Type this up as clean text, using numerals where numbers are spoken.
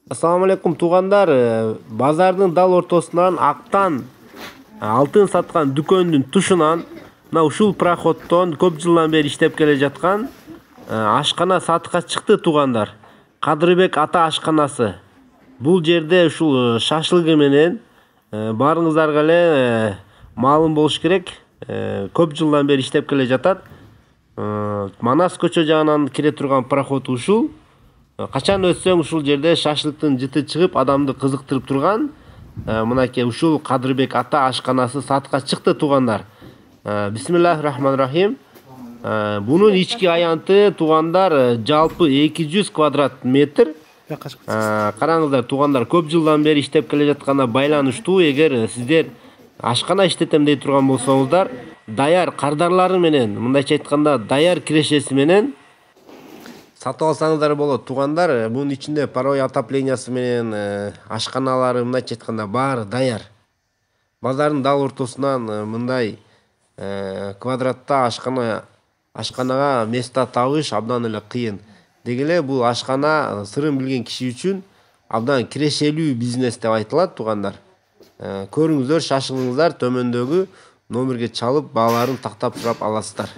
Assalamu алейкум туугандар. Базардын дал ортосунан актан алтын саткан дүкөндүн тушунан мына ушул проходдон көп жылдан бери иштеп келе жаткан ашкана сатыкка чыкты туугандар. Кадырбек ата ашканасы. Бул жерде ушул шашлыгы менен баарыңыздарга эле маалым болуш керек. Көп жылдан бери иштеп келе жатат. Манас көчө жагынан кире турган проход ушул. Качан өтсөң ушул жерде шашлыктын жыты чыгып, адамды кызыктырып турган мынакей ушул Кадырбек ата ашканасы сатыкка чыкты туугандар. Бисмиллахир-рахманир-рахим. Бунун ички аянты туугандар жалпы 200 квадрат метр. Караңыздар туугандар, көп жылдан бери иштеп келе жатканына байланыштуу. Эгер сиздер ашкана иштетем дей турган болсоңуздар, даяр кардарлары менен, мындайча айтканда, даяр кирешеси менен сатып алсаңыздар болот туугандар. Бунун ичинде паровой отоплениясы менен ашканалары, мындайча айтканда, баары даяр. Базардын дал ортосунан мындай квадратта ашканага место табыш абдан эле кыйын. Деги эле бул ашкана сырын билген киши үчүн абдан кирешелүү бизнес деп айтылат туугандар. Көрүңүздөр, шашылыңыздар, төмөндөгү номерге чалып бааларын тактап сурап аласыздар.